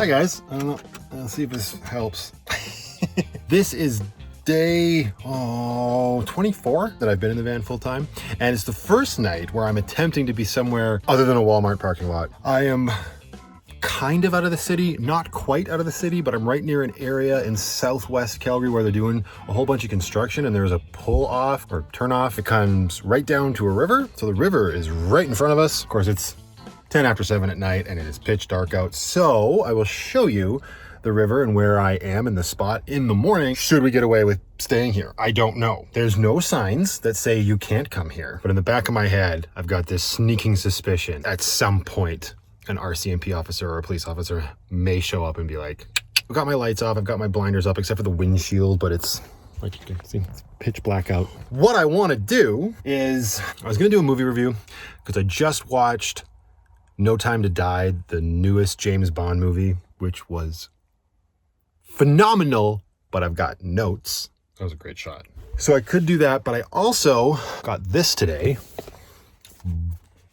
Hi guys, I don't know, let's see if this helps. This is day 24 that I've been in the van full time, and it's the first night where I'm attempting to be somewhere other than a Walmart parking lot. I am kind of out of the city, not quite out of the city, but I'm right near an area in southwest Calgary where they're doing a whole bunch of construction, and there's a pull off or turn off that comes right down to a river. So the river is right in front of us. Of course, it's 10 after 7 at night and it is pitch dark out. So I will show you the river and where I am in the spot in the morning should we get away with staying here. I don't know. There's no signs that say you can't come here, but in the back of my head, I've got this sneaking suspicion at some point an RCMP officer or a police officer may show up and be like, I've got my lights off, I've got my blinders up except for the windshield, but it's like you can see, it's pitch black out. What I want to do is, I was going to do a movie review because I just watched No Time to Die, the newest James Bond movie, which was phenomenal, but I've got notes. That was a great shot. So I could do that, but I also got this today.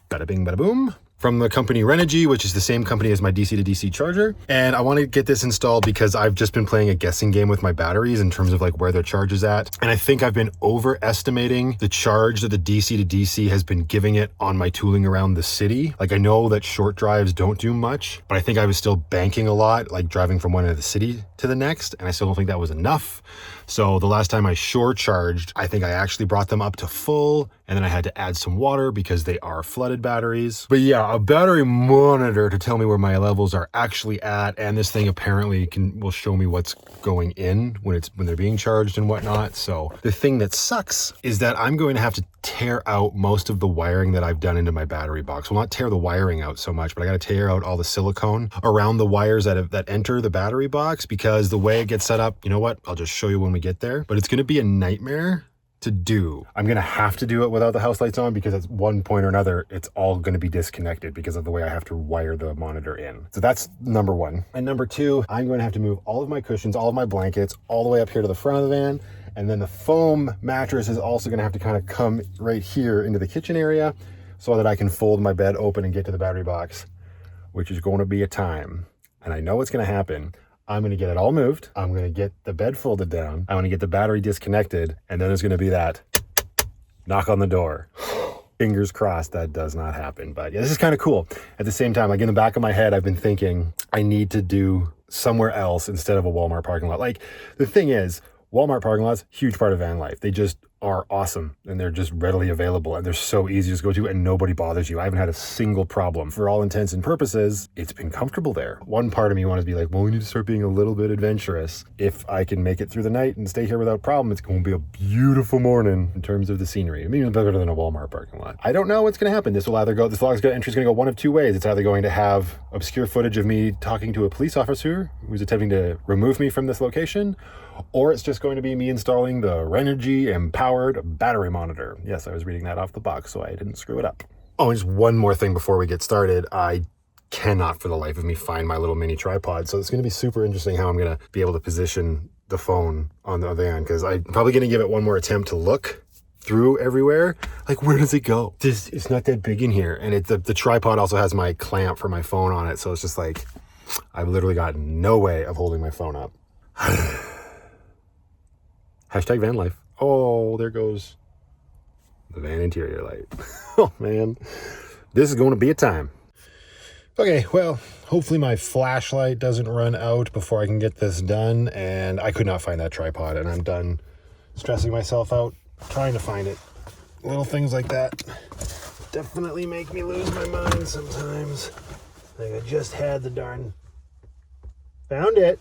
Bada bing, bada boom. From the company Renogy, which is the same company as my DC to DC charger. And I want to get this installed because I've just been playing a guessing game with my batteries in terms of like where their charge is at. And I think I've been overestimating the charge that the DC to DC has been giving it on my tooling around the city. Like I know that short drives don't do much, but I think I was still banking a lot, like driving from one end of the city to the next. And I still don't think that was enough. So the last time I shore charged, I think I actually brought them up to full, and then I had to add some water because they are flooded batteries. But yeah, a battery monitor to tell me where my levels are actually at, and this thing apparently will show me what's going in when they're being charged and whatnot. So the thing that sucks is that I'm going to have to tear out most of the wiring that I've done into my battery box. Well, not tear the wiring out so much, but I got to tear out all the silicone around the wires that enter the battery box, because the way it gets set up, you know what? I'll just show you when we get there, but it's going to be a nightmare to do. I'm going to have to do it without the house lights on because at one point or another, it's all going to be disconnected because of the way I have to wire the monitor in. So that's number one. And number two, I'm going to have to move all of my cushions, all of my blankets, all the way up here to the front of the van. And then the foam mattress is also going to have to kind of come right here into the kitchen area so that I can fold my bed open and get to the battery box, which is going to be a time. And I know what's going to happen. I'm going to get it all moved. I'm going to get the bed folded down. I'm going to get the battery disconnected. And then there's going to be that knock on the door. Fingers crossed that does not happen. But yeah, this is kind of cool. At the same time, like in the back of my head, I've been thinking I need to do somewhere else instead of a Walmart parking lot. Like the thing is, Walmart parking lots, huge part of van life. They just are awesome and they're just readily available and they're so easy to go to and nobody bothers you. I haven't had a single problem. For all intents and purposes, it's been comfortable there. One part of me wants to be like, well, we need to start being a little bit adventurous. If I can make it through the night and stay here without problem, it's going to be a beautiful morning in terms of the scenery. I mean, even better than a Walmart parking lot. I don't know what's going to happen. This vlog's entry is going to go one of two ways. It's either going to have obscure footage of me talking to a police officer who's attempting to remove me from this location, or it's just going to be me installing the Renogy empowered battery monitor. Yes, I was reading that off the box, so I didn't screw it up. Oh, and just one more thing before we get started. I cannot for the life of me find my little mini tripod, so it's going to be super interesting how I'm going to be able to position the phone on the van, because I'm probably going to give it one more attempt to look through everywhere. Like, where does it go? It's not that big in here, and the tripod also has my clamp for my phone on it, so it's just like, I've literally got no way of holding my phone up. Hashtag Vanlife. Oh, there goes the van interior light. Oh man, this is going to be a time. Okay, well, hopefully my flashlight doesn't run out before I can get this done, and I could not find that tripod, and I'm done stressing myself out trying to find it. Little things like that definitely make me lose my mind sometimes. Like I just had the darn... Found it.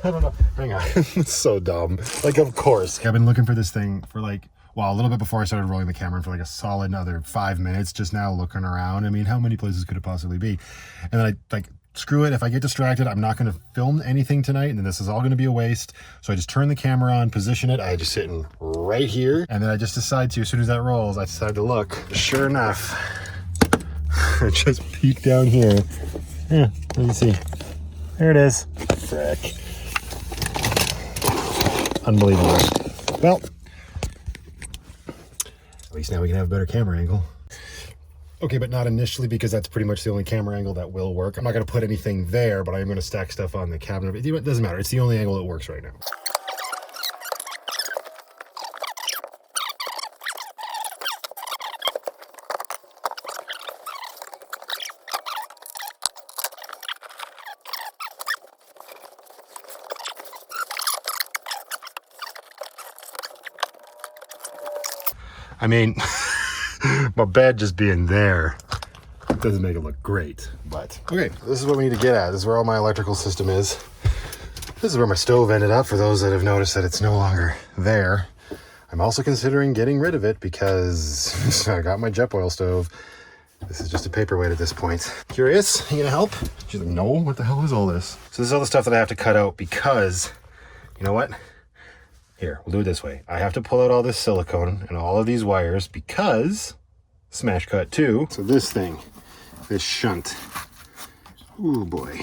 I don't know. Hang on. It's so dumb. Like, of course. I've been looking for this thing for like, well, a little bit before I started rolling the camera, for like a solid another 5 minutes, just now looking around. I mean, how many places could it possibly be? And then I like, screw it. If I get distracted, I'm not going to film anything tonight, and then this is all going to be a waste. So I just turn the camera on, position it. I just sitting right here. And then I just decide to, as soon as that rolls, I decide to look. Sure enough, I just peek down here. Yeah, let me see. There it is. Frick. Unbelievable. Well, at least now we can have a better camera angle. Okay, but not initially, because that's pretty much the only camera angle that will work. I'm not going to put anything there, but I am going to stack stuff on the cabinet. It doesn't matter. It's the only angle that works right now. I mean, my bed just being there doesn't make it look great, but okay, this is what we need to get at. This is where all my electrical system is. This is where my stove ended up, for those that have noticed that it's no longer there. I'm also considering getting rid of it because I got my Jetboil stove. This is just a paperweight at this point. Curious? You gonna help? She's like, no, what the hell is all this? So this is all the stuff that I have to cut out because, you know what? Here, we'll do it this way. I have to pull out all this silicone and all of these wires because, smash cut too. So this thing, this shunt. Ooh boy.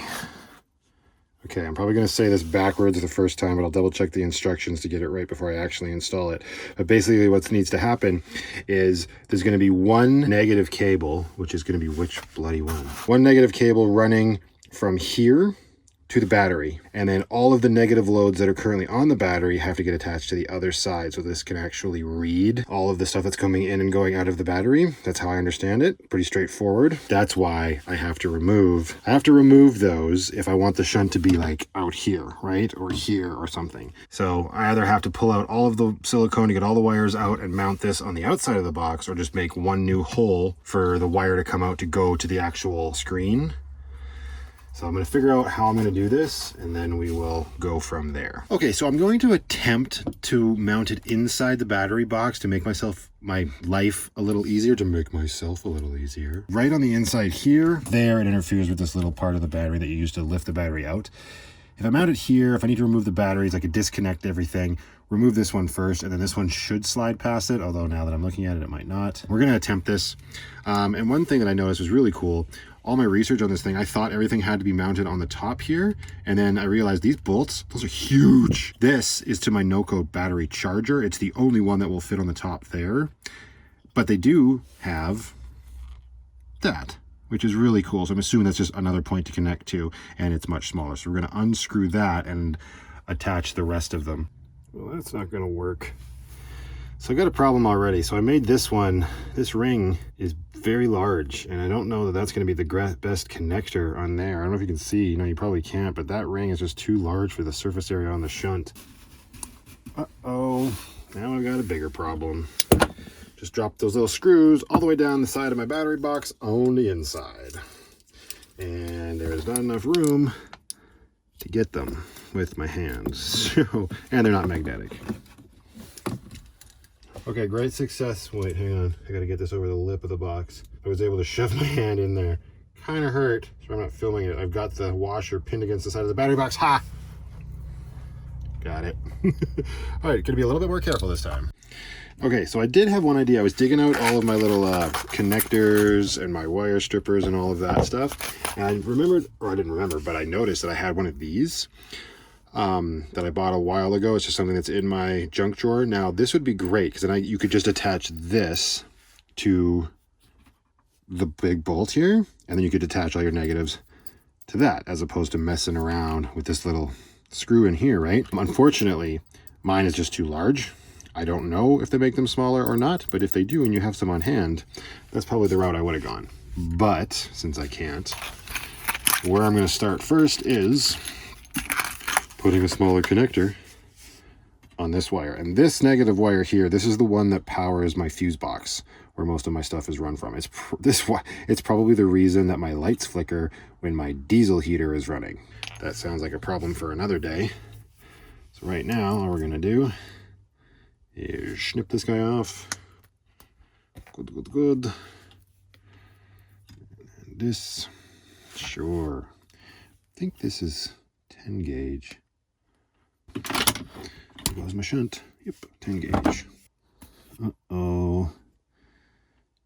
Okay, I'm probably gonna say this backwards the first time, but I'll double check the instructions to get it right before I actually install it. But basically what needs to happen is there's gonna be one negative cable, which is gonna be which bloody one? One negative cable running from here to the battery, and then all of the negative loads that are currently on the battery have to get attached to the other side, so this can actually read all of the stuff that's coming in and going out of the battery. That's how I understand it. Pretty straightforward. That's why I have to remove those if I want the shunt to be like out here, right, or here or something. So I either have to pull out all of the silicone to get all the wires out and mount this on the outside of the box, or just make one new hole for the wire to come out to go to the actual screen. So I'm going to figure out how I'm going to do this, and then we will go from there. Okay, so I'm going to attempt to mount it inside the battery box to make my life a little easier, Right on the inside here, there, it interferes with this little part of the battery that you use to lift the battery out. If I mount it here, if I need to remove the batteries, I could disconnect everything, remove this one first, and then this one should slide past it, although now that I'm looking at it, it might not. We're going to attempt this. And one thing that I noticed was really cool. All my research on this thing, I thought everything had to be mounted on the top here, and then I realized these bolts, those are huge. This is to my NOCO battery charger. It's the only one that will fit on the top there, but they do have that, which is really cool. So I'm assuming that's just another point to connect to, and it's much smaller. So we're going to unscrew that and attach the rest of them. Well, that's not going to work. So I got a problem already. So I made this one. This ring is very large, and I don't know that that's going to be the best connector on there. I don't know if you can see, you probably can't, but that ring is just too large for the surface area on the shunt. Uh-oh, now I've got a bigger problem. Just dropped those little screws all the way down the side of my battery box on the inside. And there's not enough room to get them with my hands. And they're not magnetic. Okay, great success. Wait, hang on. I gotta get this over the lip of the box. I was able to shove my hand in there. Kind of hurt, so I'm not filming it. I've got the washer pinned against the side of the battery box. Ha! Got it. All right, gonna be a little bit more careful this time. Okay, so I did have one idea. I was digging out all of my little connectors and my wire strippers and all of that stuff. And I remembered, or I didn't remember, but I noticed that I had one of these that I bought a while ago. It's just something that's in my junk drawer. Now, this would be great because then you could just attach this to the big bolt here, and then you could attach all your negatives to that, as opposed to messing around with this little screw in here, right? Unfortunately, mine is just too large. I don't know if they make them smaller or not, but if they do and you have some on hand, that's probably the route I would have gone. But since I can't, where I'm going to start first is putting a smaller connector on this wire. And this negative wire here, this is the one that powers my fuse box, where most of my stuff is run from. It's probably the reason that my lights flicker when my diesel heater is running. That sounds like a problem for another day. So right now, all we're going to do is snip this guy off. Good. And this, sure. I think this is 10 gauge. There goes my shunt. Yep, 10 gauge. Uh-oh.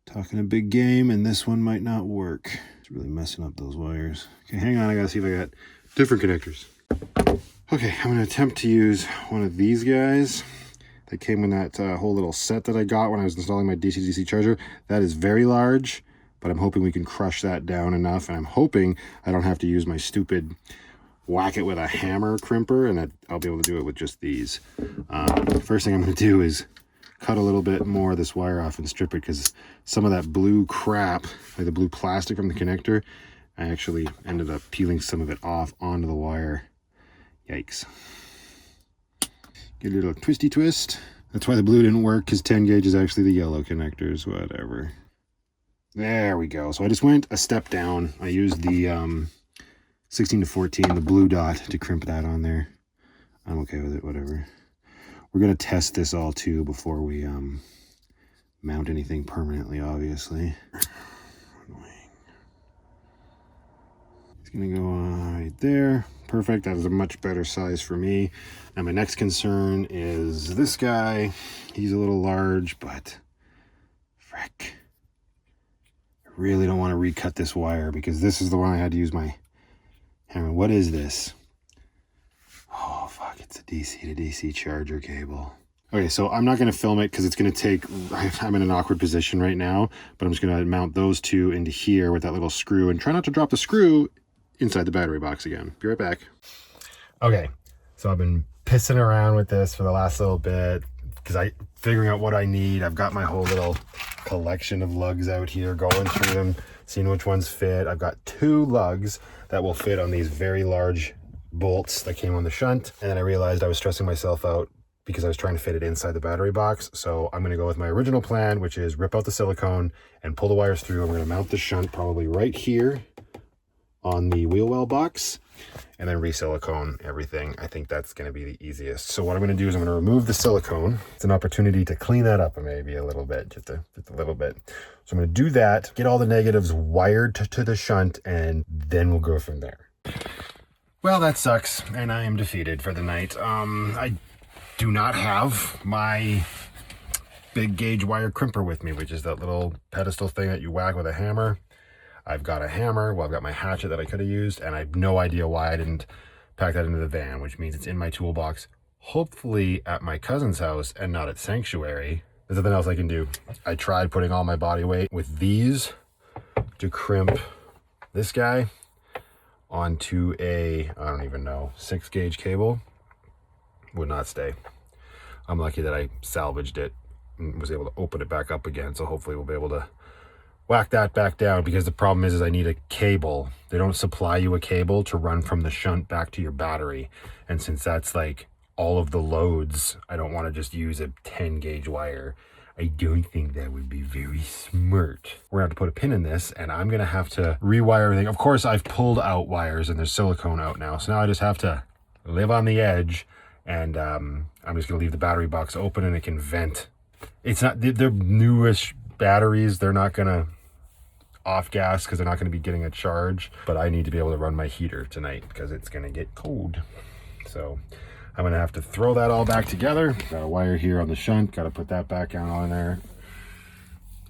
Talking a big game, and this one might not work. It's really messing up those wires. Okay, hang on. I gotta see if I got different connectors. Okay, I'm gonna attempt to use one of these guys that came in that whole little set that I got when I was installing my DC-DC charger. That is very large, but I'm hoping we can crush that down enough, and I'm hoping I don't have to use my stupid whack it with a hammer crimper, and that I'll be able to do it with just these. First thing I'm going to do is cut a little bit more of this wire off and strip it, because some of that blue crap, like the blue plastic from the connector, I actually ended up peeling some of it off onto the wire. Yikes. Get a little twisty twist. That's why the blue didn't work, because 10 gauge is actually the yellow connectors, whatever. There we go. So I just went a step down. I used the 16 to 14, the blue dot, to crimp that on there. I'm okay with it, whatever. We're going to test this all too before we mount anything permanently, obviously. It's going to go right there. Perfect. That is a much better size for me. Now my next concern is this guy. He's a little large, but frick. I really don't want to recut this wire, because this is the one I had to use my hammer. What is this? Oh, fuck. It's a DC to DC charger cable. Okay, so I'm not going to film it because it's going to take... I'm in an awkward position right now, but I'm just going to mount those two into here with that little screw, and try not to drop the screw inside the battery box again. Be right back. Okay, so I've been pissing around with this for the last little bit because figuring out what I need. I've got my whole little collection of lugs out here, going through them, seeing which ones fit. I've got 2 lugs that will fit on these very large bolts that came on the shunt, and then I realized I was stressing myself out because I was trying to fit it inside the battery box. So I'm going to go with my original plan, which is rip out the silicone and pull the wires through. I'm going to mount the shunt probably right here on the wheel well box, and then re-silicone everything. I think that's going to be the easiest. So what I'm going to do is I'm going to remove the silicone. It's an opportunity to clean that up maybe a little bit, just a little bit. So I'm going to do that, get all the negatives wired to the shunt, and then we'll go from there. Well, that sucks, and I am defeated for the night. I do not have my big gauge wire crimper with me, which is that little pedestal thing that you whack with a hammer. I've got a hammer, well, I've got my hatchet that I could have used, and I have no idea why I didn't pack that into the van, which means it's in my toolbox, hopefully at my cousin's house and not at Sanctuary. There's nothing else I can do. I tried putting all my body weight with these to crimp this guy onto a, I don't even know, 6 gauge cable. Would not stay. I'm lucky that I salvaged it and was able to open it back up again, so hopefully we'll be able to whack that back down, because the problem is I need a cable. They don't supply you a cable to run from the shunt back to your battery, and since that's like all of the loads, I don't want to just use a 10 gauge wire. I don't think that would be very smart. We're gonna have to put a pin in this, and I'm gonna have to rewire everything. Of course, I've pulled out wires and there's silicone out now, so now I just have to live on the edge, and I'm just gonna leave the battery box open and it can vent. It's not, they're newish batteries, they're not gonna off gas because they're not going to be getting a charge, but I need to be able to run my heater tonight because it's going to get cold. So I'm going to have to throw that all back together. Got a wire here on the shunt, got to put that back down on there,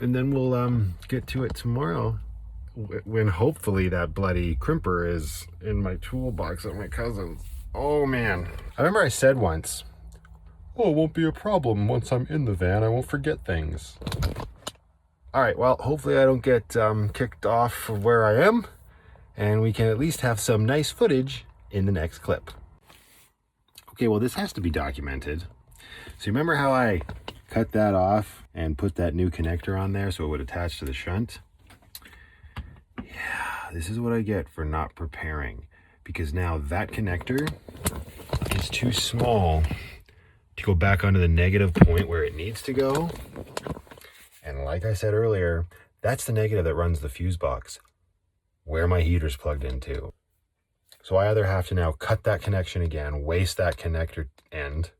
and then we'll get to it tomorrow when hopefully that bloody crimper is in my toolbox at my cousin's. Oh man, I remember I said once, oh, it won't be a problem once I'm in the van, I won't forget things. All right, well, hopefully I don't get kicked off of where I am, and we can at least have some nice footage in the next clip. Okay, well, this has to be documented. So remember how I cut that off and put that new connector on there so it would attach to the shunt? Yeah, this is what I get for not preparing, because now that connector is too small to go back onto the negative point where it needs to go. And like I said earlier, that's the negative that runs the fuse box, where my heater's plugged into. So I either have to now cut that connection again, waste that connector end,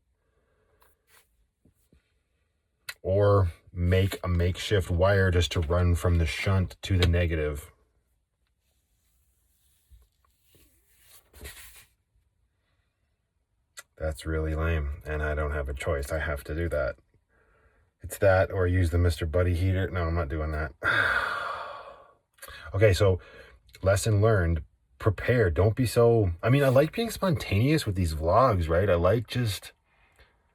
or make a makeshift wire just to run from the shunt to the negative. That's really lame, and I don't have a choice. I have to do that. It's that, or use the Mr. Buddy heater. No, I'm not doing that. Okay, so lesson learned, prepare. Don't be so, I mean, I like being spontaneous with these vlogs, right? I like just,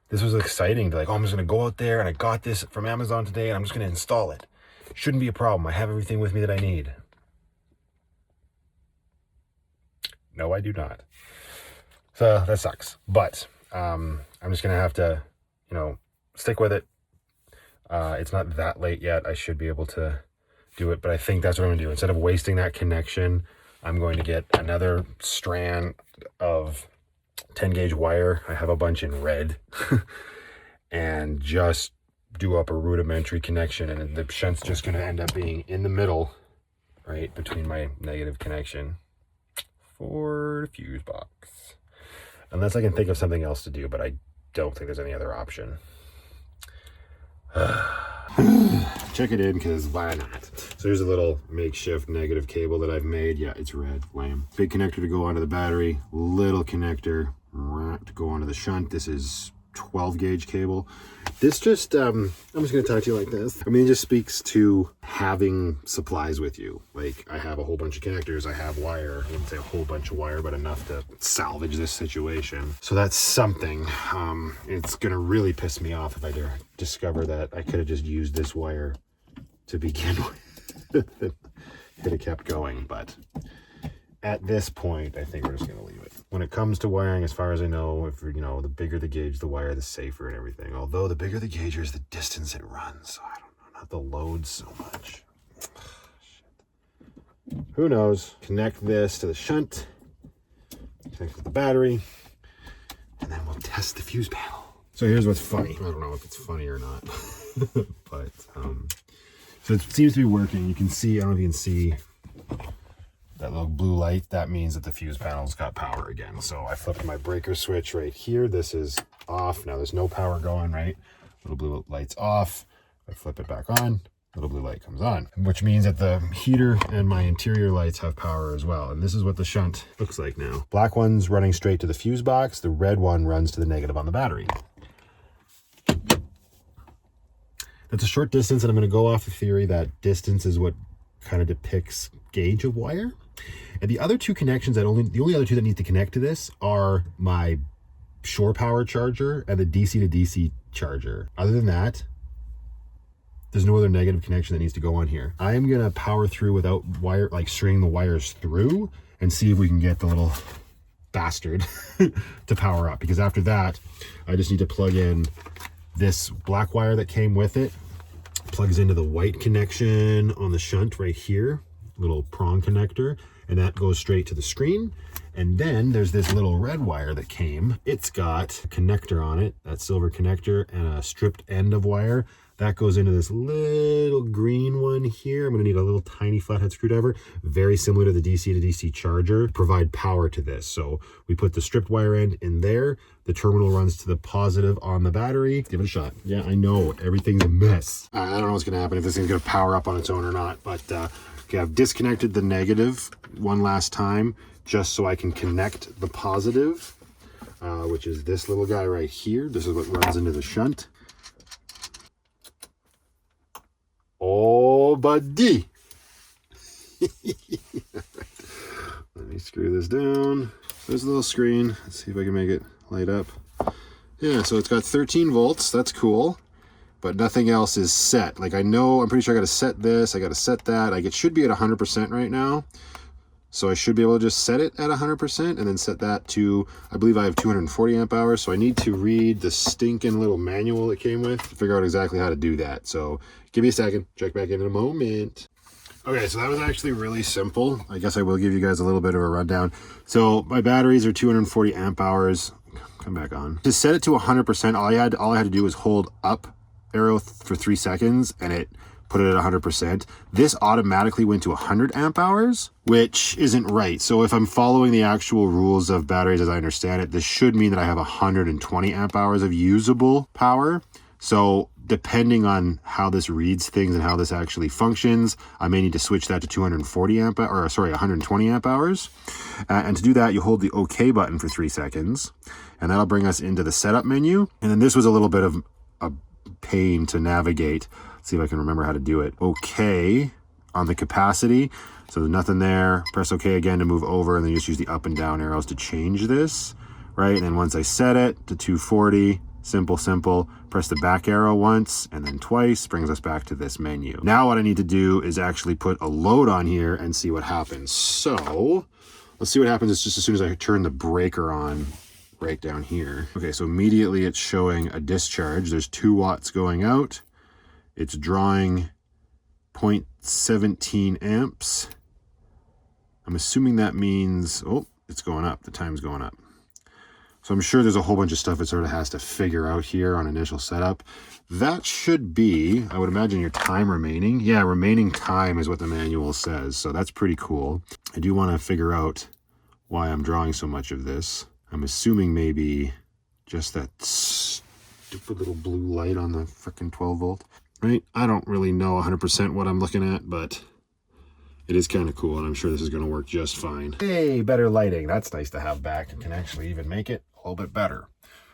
this was exciting to like, oh, I'm just going to go out there and I got this from Amazon today and I'm just going to install it. Shouldn't be a problem. I have everything with me that I need. No, I do not. So that sucks. But I'm just going to have to, you know, stick with it. It's not that late yet. I should be able to do it, but I think that's what I'm going to do. Instead of wasting that connection, I'm going to get another strand of 10 gauge wire. I have a bunch in red and just do up a rudimentary connection, and the shunt's just going to end up being in the middle, right between my negative connection for the fuse box. Unless I can think of something else to do, but I don't think there's any other option. Check it in, because why not? So here's a little makeshift negative cable that I've made. Yeah, it's red, lame. Big connector to go onto the battery, little connector to go onto the shunt. This is 12 gauge cable. This just, I'm just gonna talk to you like this. I mean, it just speaks to having supplies with you. Like, I have a whole bunch of connectors, I have wire. I wouldn't say a whole bunch of wire, but enough to salvage this situation. So that's something. It's gonna really piss me off if I discover that I could have just used this wire to begin with. It could have kept going, but at this point, I think we're just gonna leave it. When it comes to wiring, as far as I know, if you know, the bigger the gauge, the wire, the safer and everything. Although the bigger the gauge is, the distance it runs. So I don't know, not the load so much. Shit. Who knows? Connect this to the shunt, connect with the battery, and then we'll test the fuse panel. So here's what's funny. I don't know if it's funny or not, but so it seems to be working. You can see, I don't know if you can see that little blue light. That means that the fuse panel's got power again. So I flipped my breaker switch right here. This is off. Now there's no power going, right? Little blue light's off. I flip it back on, little blue light comes on, which means that the heater and my interior lights have power as well. And this is what the shunt looks like now. Black one's running straight to the fuse box. The red one runs to the negative on the battery. That's a short distance, and I'm going to go off the theory that distance is what kind of depicts gauge of wire. And the other two connections the only other two that need to connect to this are my shore power charger and the DC to DC charger. Other than that, there's no other negative connection that needs to go on here. I am gonna power through without wire, like stringing the wires through, and see if we can get the little bastard to power up. Because after that, I just need to plug in this black wire that came with it, plugs into the white connection on the shunt right here, little prong connector, and that goes straight to the screen. And then there's this little red wire that came. It's got a connector on it, that silver connector, and a stripped end of wire. That goes into this little green one here. I'm gonna need a little tiny flathead screwdriver, very similar to the DC to DC charger, to provide power to this. So we put the stripped wire end in there. The terminal runs to the positive on the battery. Give it a shot. Yeah, I know, everything's a mess. I don't know what's gonna happen, if this thing's gonna power up on its own or not, but okay, I've disconnected the negative one last time, just so I can connect the positive, which is this little guy right here. This is what runs into the shunt. Oh, buddy. Let me screw this down. There's a little screen. Let's see if I can make it light up. Yeah, so it's got 13 volts. That's cool. But nothing else is set. Like, I know, I'm pretty sure I got to set this. I got to set that. Like, it should be at 100% right now. So I should be able to just set it at 100% and then set that to, I believe I have 240 amp hours. So I need to read the stinking little manual it came with to figure out exactly how to do that. So give me a second, check back in a moment. Okay, so that was actually really simple. I guess I will give you guys a little bit of a rundown. So my batteries are 240 amp hours. Come back on. To set it to 100%, all I had to do was hold up arrow for 3 seconds and it put it at 100%. This automatically went to 100 amp hours, which isn't right. So if I'm following the actual rules of batteries as I understand it, this should mean that I have 120 amp hours of usable power. So depending on how this reads things and how this actually functions, I may need to switch that to 120 amp hours. And to do that, you hold the OK button for 3 seconds, and that'll bring us into the setup menu. And then this was a little bit of a pain to navigate. Let's see if I can remember how to do it. OK on the capacity. So there's nothing there. Press OK again to move over, and then you just use the up and down arrows to change this, right? And then once I set it to 240, Simple, simple. Press the back arrow once and then twice, brings us back to this menu. Now what I need to do is actually put a load on here and see what happens. So let's see what happens just as soon as I turn the breaker on right down here. Okay, so immediately it's showing a discharge. There's 2 watts going out. It's drawing 0.17 amps. I'm assuming that means, oh, it's going up. The time's going up. So I'm sure there's a whole bunch of stuff it sort of has to figure out here on initial setup. That should be, I would imagine, your time remaining. Yeah, remaining time is what the manual says. So that's pretty cool. I do want to figure out why I'm drawing so much of this. I'm assuming maybe just that stupid little blue light on the frickin' 12 volt, right? I don't really know 100% what I'm looking at, but it is kind of cool, and I'm sure this is going to work just fine. Hey, better lighting. That's nice to have back. It can actually even make it a little bit better.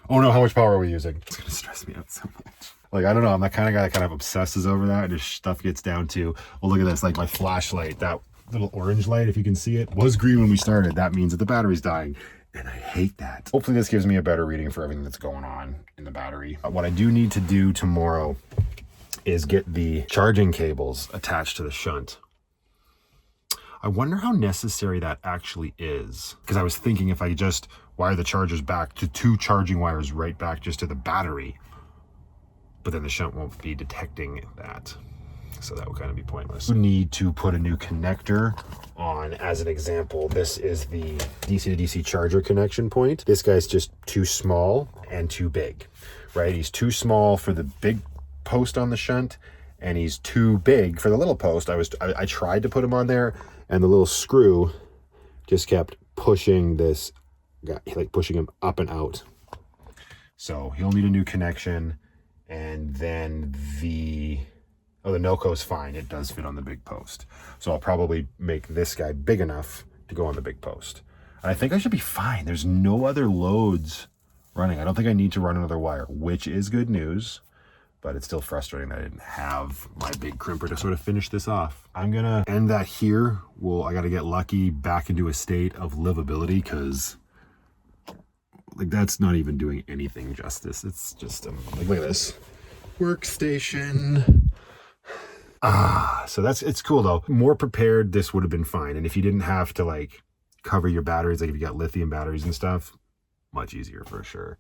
Oh no, how much power are we using? It's going to stress me out so much. Like, I don't know. I'm that kind of guy that kind of obsesses over that. And just stuff gets down to, well, look at this. Like my flashlight, that little orange light, if you can see it, was green when we started. That means that the battery's dying. And I hate that. Hopefully this gives me a better reading for everything that's going on in the battery. What I do need to do tomorrow is get the charging cables attached to the shunt. I wonder how necessary that actually is. Because I was thinking if I just wire the chargers back to 2 charging wires right back just to the battery, but then the shunt won't be detecting that. So that would kind of be pointless. You need to put a new connector on. As an example, this is the DC to DC charger connection point. This guy's just too small and too big, right? He's too small for the big post on the shunt, and he's too big for the little post. I tried to put him on there, and the little screw just kept pushing this guy, like pushing him up and out. So he'll need a new connection. And then the Noco is fine. It does fit on the big post. So I'll probably make this guy big enough to go on the big post. And I think I should be fine. There's no other loads running. I don't think I need to run another wire, which is good news. But it's still frustrating that I didn't have my big crimper to sort of finish this off. I'm gonna end that here. Well, I gotta get lucky back into a state of livability, because like that's not even doing anything justice. It's just like, look at this workstation. So it's cool though. More prepared, this would have been fine. And if you didn't have to like cover your batteries, like if you got lithium batteries and stuff, much easier for sure.